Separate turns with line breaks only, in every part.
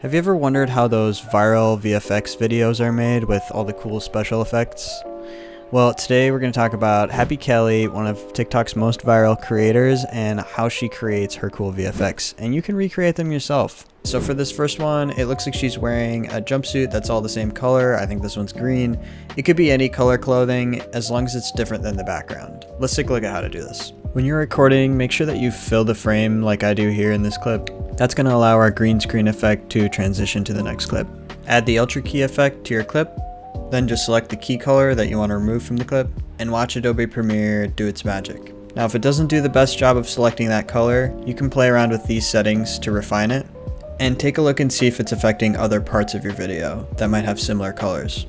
Have you ever wondered how those viral VFX videos are made with all the cool special effects? Well, today we're going to talk about Happy Kelly, one of TikTok's most viral creators, and how she creates her cool VFX. And you can recreate them yourself. So for this first one, it looks like she's wearing a jumpsuit that's all the same color. I think this one's green. It could be any color clothing as long as it's different than the background. Let's take a look at how to do this. When you're recording, make sure that you fill the frame like I do here in this clip. That's going to allow our green screen effect to transition to the next clip. Add the Ultra Key effect to your clip. Then just select the key color that you want to remove from the clip and watch Adobe Premiere do its magic. Now if it doesn't do the best job of selecting that color, you can play around with these settings to refine it and take a look and see if it's affecting other parts of your video that might have similar colors.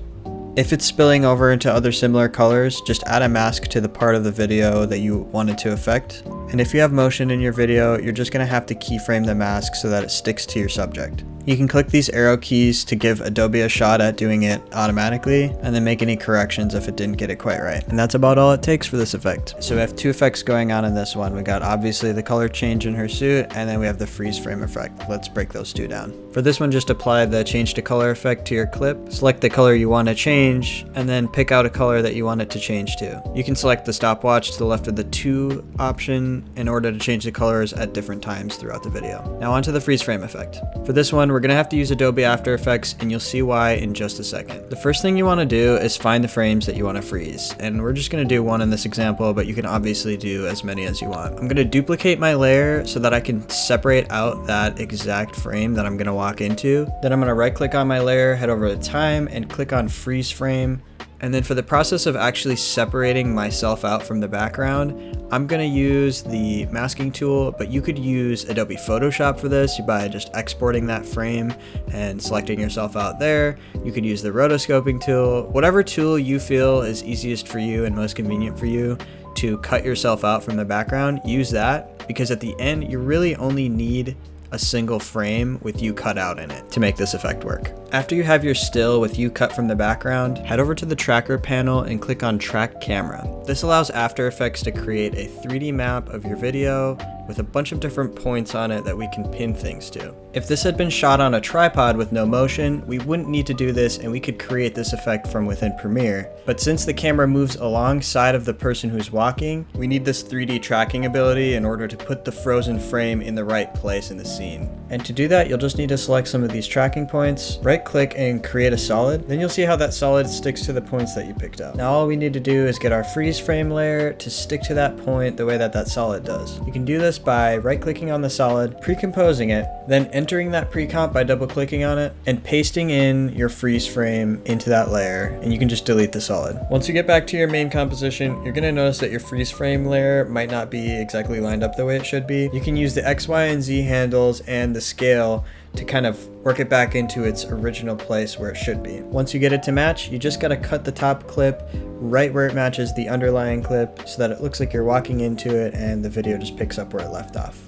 If it's spilling over into other similar colors, just add a mask to the part of the video that you wanted to affect. And if you have motion in your video, you're just going to have to keyframe the mask so that it sticks to your subject. You can click these arrow keys to give Adobe a shot at doing it automatically, and then make any corrections if it didn't get it quite right. And that's about all it takes for this effect. So we have two effects going on in this one. We got obviously the color change in her suit, and then we have the freeze frame effect. Let's break those two down. For this one, just apply the change to color effect to your clip, select the color you want to change, and then pick out a color that you want it to change to. You can select the stopwatch to the left of the 2 option in order to change the colors at different times throughout the video. Now onto the freeze frame effect. For this one, we're going to have to use Adobe After Effects, and you'll see why in just a second. The first thing you want to do is find the frames that you want to freeze, and we're just going to do one in this example, but you can obviously do as many as you want. I'm going to duplicate my layer so that I can separate out that exact frame that I'm going to walk into. Then I'm going to right click on my layer, head over to time, and click on freeze frame. And then for the process of actually separating myself out from the background, I'm going to use the masking tool, but you could use Adobe Photoshop for this by just exporting that frame and selecting yourself out there. You could use the rotoscoping tool, whatever tool you feel is easiest for you and most convenient for you to cut yourself out from the background. Use that, because at the end, you really only need a single frame with you cut out in it to make this effect work. After you have your still with you cut from the background, head over to the tracker panel and click on Track Camera. This allows After Effects to create a 3D map of your video with a bunch of different points on it that we can pin things to. If this had been shot on a tripod with no motion, we wouldn't need to do this and we could create this effect from within Premiere. But since the camera moves alongside of the person who's walking, we need this 3D tracking ability in order to put the frozen frame in the right place in the scene. And to do that, you'll just need to select some of these tracking points, right click and create a solid. Then you'll see how that solid sticks to the points that you picked out. Now all we need to do is get our freeze frame layer to stick to that point the way that that solid does. You can do this by right clicking on the solid, pre-composing it, then entering that pre-comp by double clicking on it, and pasting in your freeze frame into that layer, and you can just delete the solid. Once you get back to your main composition, you're going to notice that your freeze frame layer might not be exactly lined up the way it should be. You can use the X, Y, and Z handles and the scale to kind of work it back into its original place where it should be. Once you get it to match, you just got to cut the top clip right where it matches the underlying clip so that it looks like you're walking into it and the video just picks up where it left off.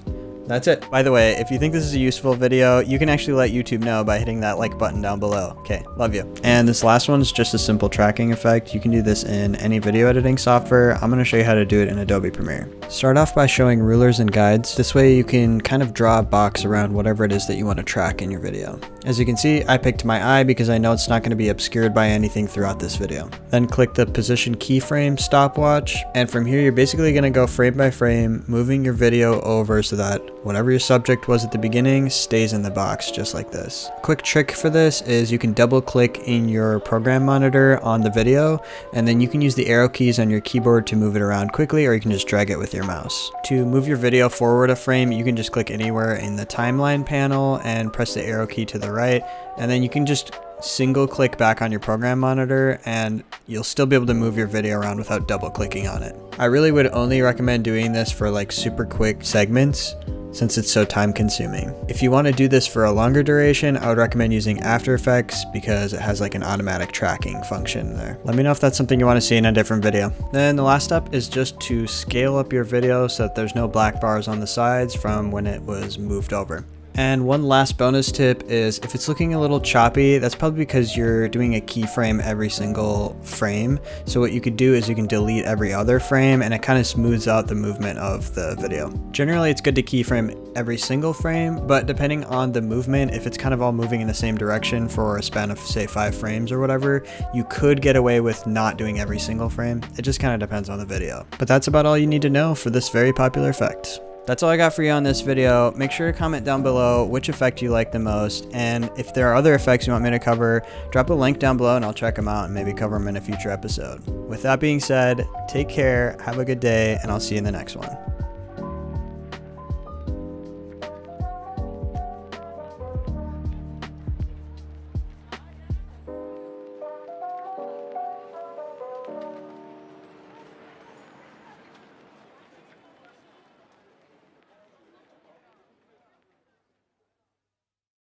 That's it. By the way, if you think this is a useful video, you can actually let YouTube know by hitting that like button down below. Okay, love you. And this last one is just a simple tracking effect. You can do this in any video editing software. I'm going to show you how to do it in Adobe Premiere. Start off by showing rulers and guides. This way you can kind of draw a box around whatever it is that you want to track in your video. As you can see, I picked my eye because I know it's not going to be obscured by anything throughout this video. Then click the position keyframe stopwatch, and from here you're basically going to go frame by frame, moving your video over so that whatever your subject was at the beginning stays in the box just like this. Quick trick for this is you can double click in your program monitor on the video, and then you can use the arrow keys on your keyboard to move it around quickly, or you can just drag it with your mouse. To move your video forward a frame, you can just click anywhere in the timeline panel and press the arrow key to the right, and then you can just single click back on your program monitor and you'll still be able to move your video around without double clicking on it. I really would only recommend doing this for like super quick segments since it's so time consuming. If you want to do this for a longer duration, I would recommend using After Effects because it has like an automatic tracking function there. Let me know if that's something you want to see in a different video. Then the last step is just to scale up your video so that there's no black bars on the sides from when it was moved over. And one last bonus tip is if it's looking a little choppy, that's probably because you're doing a keyframe every single frame. So what you could do is you can delete every other frame and it kind of smooths out the movement of the video. Generally, it's good to keyframe every single frame, but depending on the movement, if it's kind of all moving in the same direction for a span of say 5 frames or whatever, you could get away with not doing every single frame. It just kind of depends on the video. But that's about all you need to know for this very popular effect. That's all I got for you on this video. Make sure to comment down below which effect you like the most, and if there are other effects you want me to cover, drop a link down below and I'll check them out and maybe cover them in a future episode. With that being said, take care, have a good day, and I'll see you in the next one.